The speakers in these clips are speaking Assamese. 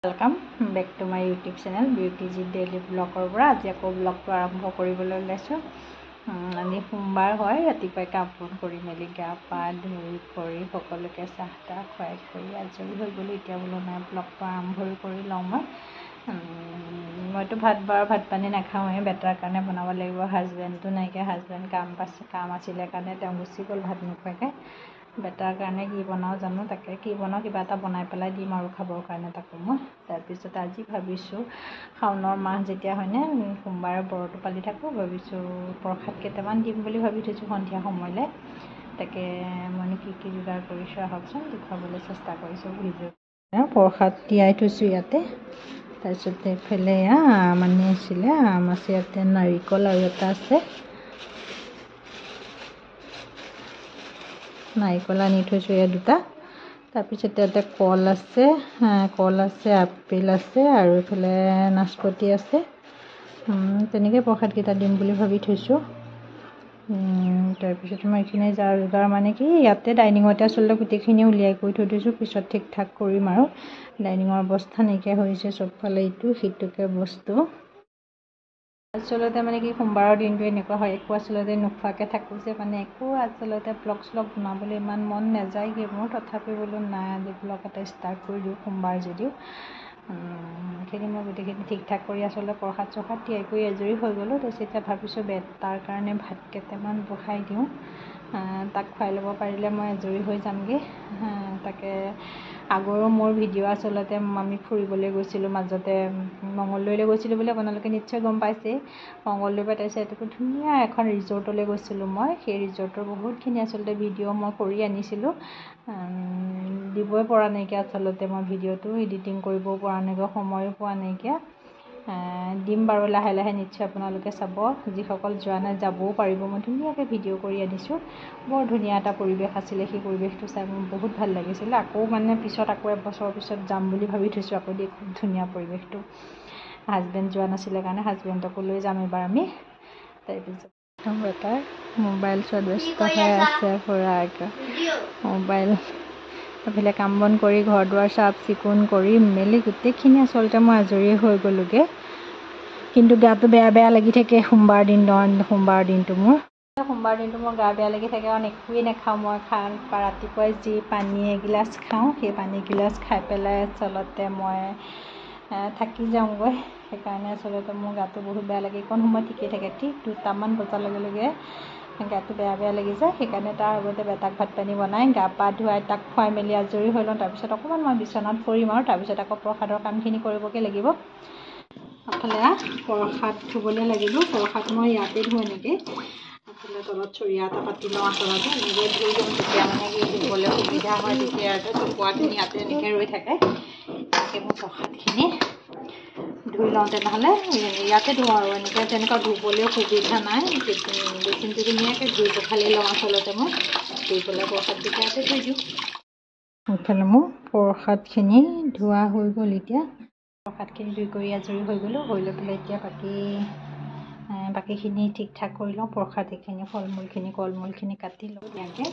Welcome back to my YouTube channel ब्यूटीजी डेली ब्लगर पर आज আকৌ ब्लगটো আৰম্ভ কৰিবলৈ ওলাইছোঁ। আজি সোমবাৰ হয়, ৰাতিপুৱাই কাম বন কৰি মেলি গা পা ধুই কৰি সকলোকে চাহ তাহ খুৱাই কৰি আজৰি হৈ গ'লোঁ। এতিয়া বোলো নাই ব্লগটো আৰম্ভ কৰি লওঁ। মইতো ভাত পানী নাখাওঁৱে, বেটাৰ কাৰণে বনাব লাগিব। হাজবেণ্ডটো নাইকিয়া, হাজবেণ্ড কাম আছিলে কাৰণে তেওঁ গুচি গ'ল ভাত নোখোৱাকৈ। বেটাৰ কাৰণে কি বনাওঁ জানো, তাকে কি বনাওঁ কিবা এটা বনাই পেলাই দিম আৰু খাবৰ কাৰণে তাকো মই। তাৰপিছত আজি ভাবিছোঁ শাওণৰ মাহ যেতিয়া হয়নে, সোমবাৰে ব্ৰতটো পালি থাকোঁ, ভাবিছোঁ প্ৰসাদ কেইটামান দিম বুলি ভাবি থৈছোঁ সন্ধিয়া সময়লৈ। তাকে মইনো কি যোগাৰ কৰিছোঁ আহকচোন, দেখুৱাবলৈ চেষ্টা কৰিছোঁ। ভিডিঅ' প্ৰসাদ তিয়াই থৈছোঁ ইয়াতে। তাৰপিছত এইফালে আম আনি আছিলে, আম আছে ইয়াতে, নাৰিকল আৰু এটা আছে, নাৰিকল আনি থৈছোঁ এয়া দুটা। তাৰপিছত ইয়াতে কল আছে, আপেল আছে আৰু এইফালে নাচপতি আছে। তেনেকৈ প্ৰসাদকেইটা দিম বুলি ভাবি থৈছোঁ। তাৰপিছত মই এইখিনি যা যোগাৰ মানে কি ইয়াতে ডাইনিঙতে আচলতে গোটেইখিনি উলিয়াই কৰি থৈ দিছোঁ, পিছত ঠিক ঠাক কৰিম আৰু। ডাইনিঙৰ অৱস্থা নাইকিয়া হৈছে, চবফালে ইটো সিটোকে বস্তু। আচলতে মানে কি সোমবাৰৰ দিনটো এনেকুৱা হয়, একো আচলতে নোখোৱাকৈ থাকোঁ যে মানে একো আচলতে ব্লগ শ্লগ বনাবলৈ ইমান মন নাযায়গৈ মোৰ। তথাপি বোলো নাই আজি ব্লগ এটা ষ্টাৰ্ট কৰি দিওঁ সোমবাৰ যদিও। সেইখিনি মই গোটেইখিনি ঠিক ঠাক কৰি আচলতে প্ৰসাদ চসাদ তিয়াই কৰি আজৰি হৈ গ'লোঁ। তাৰপিছত এতিয়া ভাবিছোঁ তাৰ কাৰণে ভাত কেইটামান বহাই দিওঁ, তাক খুৱাই ল'ব পাৰিলে মই আজৰি হৈ যামগৈ। তাকে আগৰো মোৰ ভিডিঅ' আচলতে আমি ফুৰিবলৈ গৈছিলোঁ মাজতে, মঙলদৈলৈ গৈছিলোঁ বুলি আপোনালোকে নিশ্চয় গম পাইছেই। মঙলদৈৰ পৰা তাৰপিছত এইটো ধুনীয়া এখন ৰিজৰ্টলৈ গৈছিলোঁ মই। সেই ৰিজৰ্টৰ বহুতখিনি আচলতে ভিডিঅ' মই কৰি আনিছিলোঁ, দিবই পৰা নাইকিয়া আচলতে। মই ভিডিঅ'টো এডিটিং কৰিবও পৰা নাইকিয়া, সময়ো পোৱা নাইকিয়া। দিম বাৰু লাহে লাহে নিশ্চয় আপোনালোকে চাব। যিসকল যোৱা নাই যাবও পাৰিব। মই ধুনীয়াকৈ ভিডিঅ' কৰি আনিছোঁ। বৰ ধুনীয়া এটা পৰিৱেশ আছিলে, সেই পৰিৱেশটো চাই মোৰ বহুত ভাল লাগিছিলে। আকৌ মানে পিছত আকৌ এবছৰৰ পিছত যাম বুলি ভাবি থৈছোঁ আকৌ দেই। খুব ধুনীয়া পৰিৱেশটো। হাজবেণ্ড যোৱা নাছিলে কাৰণে হাজবেণ্ডকো লৈ যাম এবাৰ আমি। তাৰপিছত এটা মোবাইল চোৱাত ব্যস্ত হৈ আছে পুৰা মোবাইল। এইফালে কাম বন কৰি ঘৰ দুৱাৰ চাফ চিকুণ কৰি মেলি গোটেইখিনি আচলতে মই আজৰি হৈ গ'লোগৈ। কিন্তু গাটো বেয়া লাগি থাকে সোমবাৰ দিনটো মোৰ গা বেয়া লাগি থাকে, কাৰণ একোৱেই নাখাওঁ মই। ৰাতিপুৱাই যি পানী এগিলাচ খাওঁ, সেই পানীগিলাচ খাই পেলাই আচলতে মই থাকি যাওঁগৈ। সেইকাৰণে আচলতে মোৰ গাটো বহুত বেয়া লাগে। এইকণ সময় ঠিকেই থাকে, ঠিক 2টামান বজাৰ লগে লগে গাটো বেয়া লাগি যায়। সেইকাৰণে তাৰ আগতে বেটাক ভাত পানী বনাই গা পা ধুৱাই তাক খুৱাই মেলি আজৰি হৈ লওঁ। তাৰপিছত অকণমান মই বিচনাত পৰিম আৰু তাৰপিছত আকৌ প্ৰসাদৰ কামখিনি কৰিবগৈ লাগিব। এইফালে প্ৰসাদ ধুবলৈ লাগিব। প্ৰসাদ মই ইয়াতে ধুওঁ এনেকৈ। এইফালে তলত চৰিয়া এটা পাতি লওঁ আচলতে, এনেকৈ ধুই দিওঁ, তেতিয়া মানে কি ধুবলৈ সুবিধা হয়। তেতিয়া টুকুৰাখিনি ইয়াতে এনেকৈ ৰৈ থাকে। এনেকৈ মোৰ প্ৰসাদখিনি ধুই লওঁ, তেনেহ'লে ইয়াতে ধুওঁ আৰু এনেকৈ তেনেকুৱা ধুবলৈও সুবিধা নাই। বেচিনটো ধুনীয়াকৈ ধুই পখালি লওঁ আচলতে মই। ধুই পেলাই প্ৰসাদকেইটা ইয়াতে থৈ দিওঁ। এইফালে মোৰ প্ৰসাদখিনি ধোৱা হৈ গ'ল। এতিয়া প্ৰসাদখিনি ধুই কৰি আজৰি হৈ গ'লোঁ। হৈ লৈ পেলাই এতিয়া বাকীখিনি ঠিক ঠাক কৰি লওঁ। প্ৰসাদ এইখিনি কলমূলখিনি কাটি লওঁ ধুনীয়াকৈ।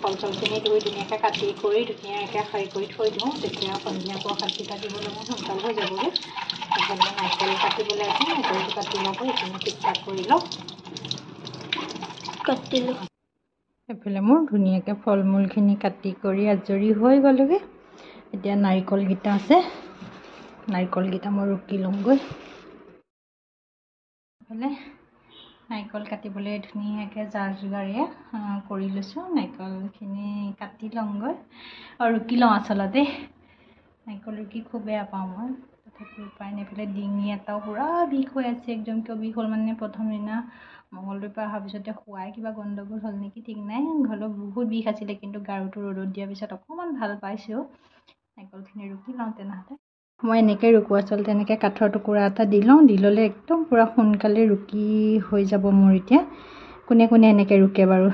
ফল চলখিনি ধুই ধুনীয়াকৈ কাটি কৰি ধুনীয়াকৈ সাৰি কৰি থৈ দিওঁ। তেতিয়া সন্ধিয়া প্ৰসাদকেইটা দিবলৈ মোৰ সোনকাল হৈ যাবগৈ। এইফালে নাৰিকল কাটিবলৈ আছে, নাৰিকলটো কাটি লওঁ, এইখিনি ঠিক ঠাক কৰি লওঁ। এইফালে মোৰ ধুনীয়াকৈ ফল মূলখিনি কাটি কৰি আজৰি হৈ গ'লোগৈ। এতিয়া নাৰিকলকেইটা আছে, নাৰিকলকেইটা মই ৰুকি লওঁগৈ। এইফালে নাৰিকল কাটিবলৈ ধুনীয়াকৈ যাৰ যোগাৰে কৰি লৈছোঁ। নাৰিকলখিনি কাটি লওঁগৈ আৰু ৰুকি লওঁ। আচলতে নাৰিকল ৰুকি খুব বেয়া পাওঁ মই, তথাপি উপায় নাই। এইফালে ডিঙি এটাও পূৰা বিষ হৈ আছে। একদম কিয় বিষ হ'ল মানে, প্ৰথম দিনা মঙলদৈৰ পৰা অহাৰ পিছতে খোৱাই কিবা গণ্ডগোল হ'ল নেকি ঠিক নাই। হ'লেও বহুত বিষ আছিলে, কিন্তু গাৰুটো ৰ'দত দিয়াৰ পিছত অকণমান ভাল পাইছোঁ। নাৰিকলখিনি ৰুকি লওঁ। তেনেহ'লে মই এনেকৈ ৰুকোঁ আচলতে, এনেকৈ কাঠৰ টুকুৰা এটা দি লওঁ। দি ল'লে একদম পূৰা সোনকালে ৰুকি হৈ যাব মোৰ। এতিয়া কোনে এনেকৈ ৰুকে বাৰু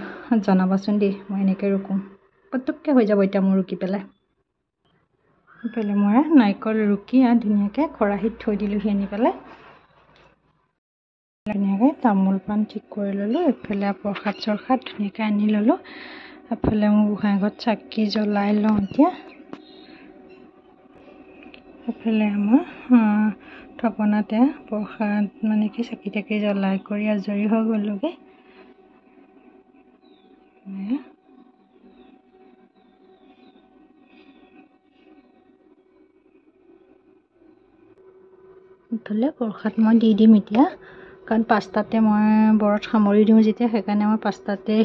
জনাবাচোন দেই। মই এনেকৈ ৰুকোঁ, পটককৈ হৈ যাব এতিয়া মোৰ ৰুকি পেলাই। এইফালে মই নাৰিকল ৰুকি ধুনীয়াকৈ খৰাহিত থৈ দিলোঁহি আনি পেলাই ধুনীয়াকৈ তামোল পাণ ঠিক কৰি ল'লোঁ। এইফালে প্ৰসাদ চৰসাদ ধুনীয়াকৈ আনি ল'লোঁ। এফালে মই গোঁসাই ঘৰত চাকি জ্বলাই লওঁ। এতিয়া এইফালে আমাৰ থাপনাতে প্ৰসাদ মানে কি চাকি তাকি জ্বলাই কৰি আজৰি হৈ গ'লোগৈ। এইফালে প্ৰসাদ মই দি দিম এতিয়া, কাৰণ 5টাতে মই বৰত সামৰি দিওঁ যেতিয়া, সেইকাৰণে মই 5টাতে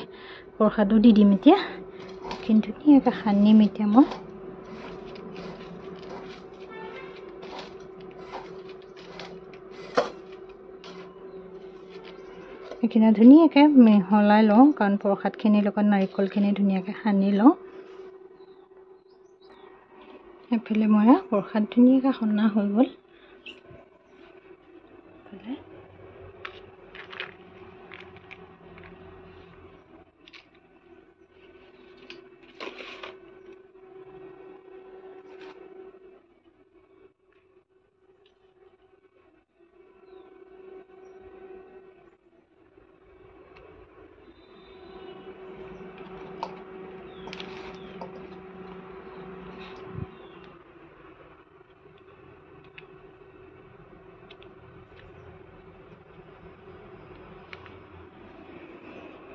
প্ৰসাদো দি দিম। এতিয়া কিন্তু ধুনীয়াকৈ সানিম। এতিয়া মই এইখিনি ধুনীয়াকৈ মিহলাই লওঁ, কাৰণ প্ৰসাদখিনিৰ লগত নাৰিকলখিনি ধুনীয়াকৈ সানি লওঁ। এইফালে মই প্ৰসাদ ধুনীয়াকৈ সনা হৈ গ'ল।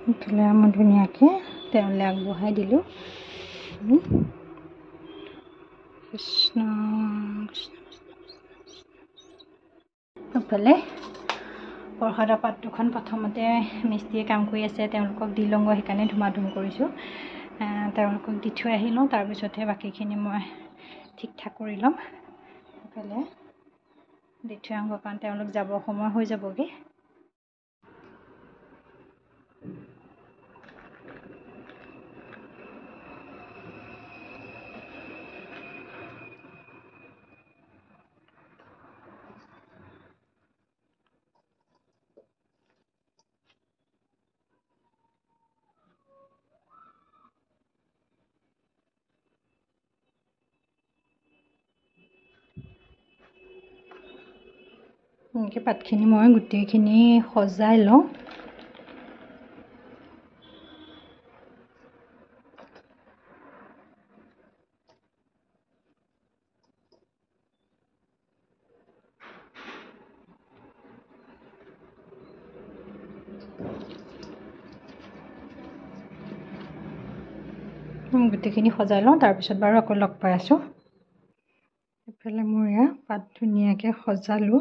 এইফালে মই ধুনীয়াকৈ তেওঁলৈ আগবঢ়াই দিলোঁ। কৃষ্ণ কৃষ্ণ। এইফালে প্ৰসাদৰ পাত দুখন প্ৰথমতে মিস্ত্ৰীয়ে কাম কৰি আছে, তেওঁলোকক দি লওঁগৈ, সেইকাৰণে ধুমাধুম কৰিছোঁ। তেওঁলোকক দি থৈ আহি লওঁ, তাৰপিছতহে বাকীখিনি মই ঠিক ঠাক কৰি ল'ম। এইফালে দি থৈ আহোঁ, কাৰণ তেওঁলোক যাব সময় হৈ যাবগৈ। এনেকৈ পাতখিনি মই গোটেইখিনি সজাই লওঁ। গোটেইখিনি সজাই লওঁ, তাৰপিছত বাৰু আকৌ লগ পাই আছোঁ। এইফালে মোৰ এয়া পাত ধুনীয়াকৈ সজালোঁ।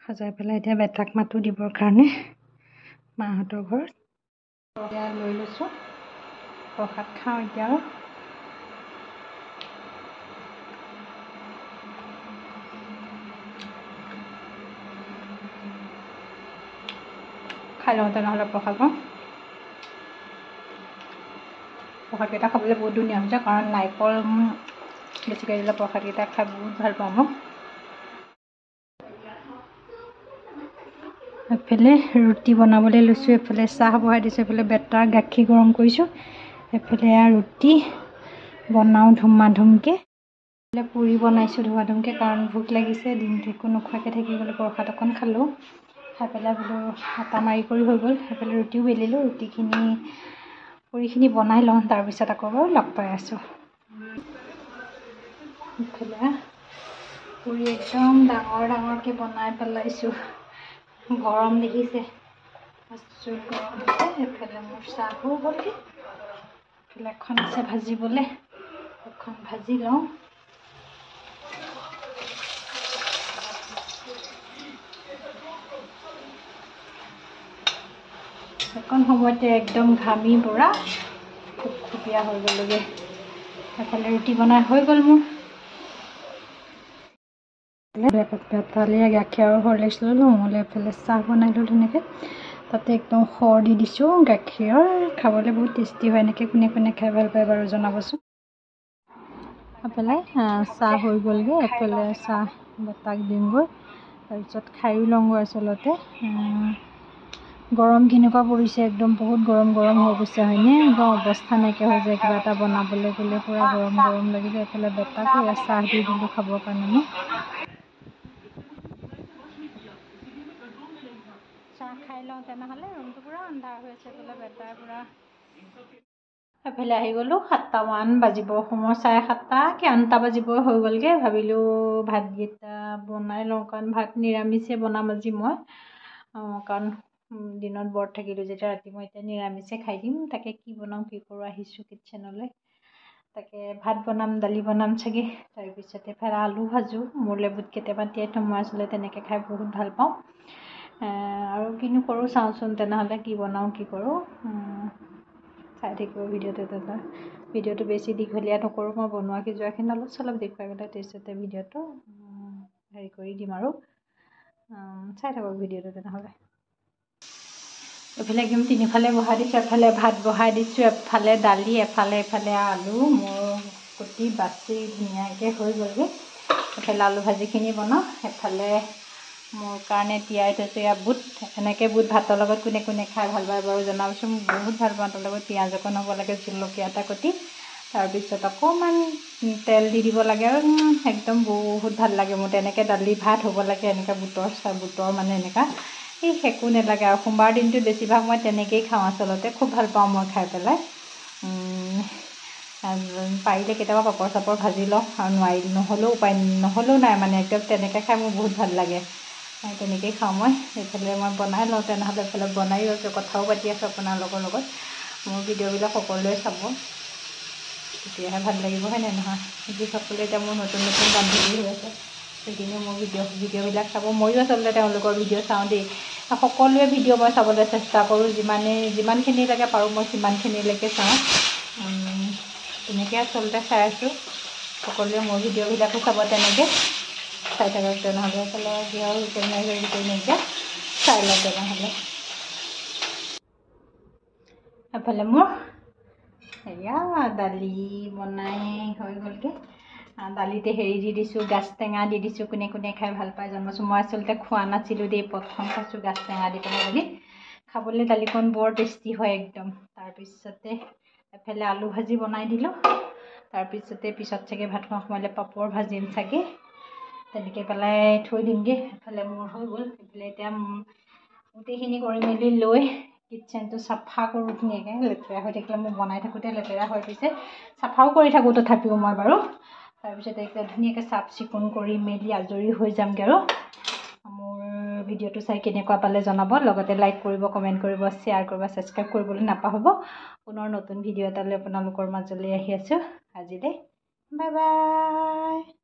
সজাই পেলাই এতিয়া বেটাক মাতো দিবৰ কাৰণে মাহঁতৰ ঘৰত লৈ লৈছোঁ। প্ৰসাদ খাওঁ এতিয়া আৰু। খাই লওঁ তেনেহ'লে প্ৰসাদ পাওঁ। প্ৰসাদকেইটা খাবলৈ বহুত ধুনীয়া হৈছে, কাৰণ নাৰিকল বেছিকৈ দিলে প্ৰসাদকেইটা খাই বহুত ভাল পাওঁ মই। এইফালে ৰুটি বনাবলৈ লৈছোঁ। এইফালে চাহ বহাই দিছোঁ। এইফালে বেটাৰ গাখীৰ গৰম কৰিছোঁ। এইফালে ৰুটি বনাওঁ ধুমাধুমকৈ। এইফালে পুৰি বনাইছোঁ ধুমাধুমকৈ, কাৰণ ভোক লাগিছে, দিনটো একো নোখোৱাকৈ থাকি গ'লোঁ। প্ৰসাদ অকণ খালোঁ, খাই পেলাই বোলো আটা মাৰি কৰি হৈ গ'ল। সেইফালে ৰুটিও বেলিলোঁ। পুৰিখিনি বনাই লওঁ, তাৰপিছত আকৌ বাৰু লগ পাই আছোঁ। এইফালে পুৰি একদম ডাঙৰ ডাঙৰকৈ বনাই পেলাইছোঁ। গৰম দেখিছে, আচৰিত গৰম হৈছে। এইফালে মোৰ চাহ হৈ গ'লগৈ। এইফালে এখন আছে ভাজিবলৈ, এখন ভাজি লওঁ। এখন সময়তে একদম ঘামি পুৰা খুবখুবীয়া হৈ গ'লগৈ। এফালে ৰুটি বনাই হৈ গ'ল মোৰ। বেটালীয়া গাখীৰ আৰু হৰলিক্স ল'লোঁ। মোলৈ এইফালে চাহ বনাই ল'লোঁ ধুনীয়াকৈ। তাতে একদম সৰ দি দিছোঁ গাখীৰৰ। খাবলৈ বহুত টেষ্টি হয়। এনেকৈ কোনে কোনে খাই ভাল পায় বাৰু জনাবচোন। এইফালে চাহ হৈ গ'লগৈ। এইফালে চাহ বেটাক দিমগৈ, তাৰপিছত খায়ো লওঁগৈ। আচলতে গৰম কেনেকুৱা পৰিছে, একদম বহুত গৰম গৰম হৈ গৈছে হয়নে? একদম অৱস্থা নাইকিয়া হৈ যায় কিবা এটা বনাবলৈ গ'লে, পূৰা গৰম গৰম লাগি যায়। এইফালে বেটাকো চাহ দি দিলোঁ খাবৰ কাৰণে মই। চাহ খাই লওঁ তেনেহ'লে, ৰুমটো পূৰা আন্ধাৰ হৈ আছে, বোলে বেটাই পূৰা। এফালে আহি গ'লোঁ, 7টামান বাজিব সময়, 7:30 কি 8টা বাজিব হৈ গ'লগৈ। ভাবিলোঁ ভাতকেইটা বনাই লওঁ, কাৰণ ভাত নিৰামিষে বনাম আজি মই, কাৰণ দিনত ব্ৰত থাকিলোঁ যেতিয়া ৰাতি মই এতিয়া নিৰামিষে খাই দিম। তাকে কি বনাওঁ কি কৰোঁ, আহিছোঁ কিটচেনলৈ। তাকে ভাত বনাম, দালি বনাম চাগে, তাৰপিছতে এফালে আলু ভাজোঁ। মোৰলৈ বুট কেইটামান তিয়াই থ'ম, মই আচলতে তেনেকৈ খাই বহুত ভাল পাওঁ। আৰু কিনো কৰোঁ চাওঁচোন তেনেহ'লে, কি বনাওঁ কি কৰোঁ, চাই থাকিব ভিডিঅ'টো বেছি দীঘলীয়া নকৰোঁ, মই বনোৱা সিজোৱাখিনি অলপ চলপ দেখুৱাই পেলাই তাৰপিছতে ভিডিঅ'টো হেৰি কৰি দিম আৰু চাই থাকক ভিডিঅ'টো তেনেহ'লে। এইফালে একদম তিনিফালে বহাই দিছোঁ, এফালে ভাত বহাই দিছোঁ, এফালে দালি, এফালে আলু মোৰ কুটি বাচি ধুনীয়াকৈ হৈ গ'লগৈ। এফালে আলু ভাজিখিনি বনাওঁ, এফালে মোৰ কাৰণে তিয়াই থৈছোঁ এয়া বুট। এনেকৈ বুট ভাতৰ লগত কোনে কোনে খাই ভাল পায় বাৰু জনাবচোন, মই বহুত ভাল পাওঁ। তাৰ লগত পিঁয়াজ অকণ হ'ব লাগে, জলকীয়া এটা কুটি, তাৰপিছত অকণমান তেল দি দিব লাগে আৰু একদম বহুত ভাল লাগে মোৰ। তেনেকৈ দালি ভাত হ'ব লাগে, এনেকৈ বুটৰ মানে এনেকুৱা একো নালাগে আৰু। সোমবাৰ দিনটো বেছিভাগ মই তেনেকৈয়ে খাওঁ আচলতে, খুব ভাল পাওঁ মই খাই পেলাই। পাৰিলে কেতিয়াবা পাপৰ চাপৰ ভাজি লওঁ, আৰু নহ'লেও নাই মানে, একদম তেনেকৈ খাই মোৰ বহুত ভাল লাগে। তেনেকৈয়ে খাওঁ মই। এইফালে মই বনাই লওঁ তেনেহ'লে, এইফালে বনায়ো আছোঁ, কথাও পাতি আছোঁ আপোনালোকৰ লগত। মোৰ ভিডিঅ'বিলাক সকলোৱে চাব, তেতিয়াহে ভাল লাগিব হয় নে নহয়? যিসকলে এতিয়া মোৰ নতুন নতুন বান্ধৱী হৈ আছে, সেইখিনিও মোৰ ভিডিঅ'বিলাক চাব। ময়ো আচলতে তেওঁলোকৰ ভিডিঅ' চাওঁ দেই। সকলোৱে ভিডিঅ' মই চাবলৈ চেষ্টা কৰোঁ, যিমানখিনিলৈকে পাৰোঁ মই সিমানখিনিলৈকে চাওঁ। তেনেকৈ আচলতে চাই আছোঁ, সকলোৱে মোৰ ভিডিঅ'বিলাকো চাব তেনেকৈ। চাই থাকক তেনেহ'লে, এইফালে কিয় নাইকিয়া চাই লওঁ তেনেহ'লে। এফালে মোৰ এয়া দালি বনাই হৈ গ'লগৈ। দালিতে হেৰি দি দিছোঁ, গাজ টেঙা দি দিছোঁ। কোনে কোনে খাই ভাল পায় জনাবচোন। মই আচলতে খোৱা নাছিলোঁ দেই, প্ৰথম খাইছোঁ গাজ টেঙা দি পেলাই দালি। খাবলৈ দালিকণ বৰ টেষ্টি হয় একদম। তাৰপিছতে এফালে আলু ভাজি বনাই দিলোঁ, তাৰপিছতে পিছত চাগে ভাত খোৱা সময়লৈ পাপৰ ভাজিম চাগে, তেনেকৈ পেলাই থৈ দিমগৈ। এফালে মোৰ হৈ গ'ল। এইফালে এতিয়া গোটেইখিনি কৰি মেলি লৈ কিটচেনটো চাফা কৰোঁ ধুনীয়াকৈ। লেতেৰা হৈ থাকিলে মোৰ বনাই থাকোঁতে লেতেৰা হৈ পিছে চাফাও কৰি থাকোঁ তথাপিও মই বাৰু। তাৰপিছতে এতিয়া ধুনীয়াকৈ চাফ চিকুণ কৰি মেলি আজৰি হৈ যামগৈ আৰু। মোৰ ভিডিঅ'টো চাই কেনেকুৱা পালে জনাব, লগতে লাইক কৰিব, কমেণ্ট কৰিব, শ্বেয়াৰ কৰিব, ছাবস্ক্ৰাইব কৰিবলৈ নাপাহৰিব। পুনৰ নতুন ভিডিঅ' এটালৈ আপোনালোকৰ মাজলৈ আহি আছোঁ। আজিলৈ বাই বাই।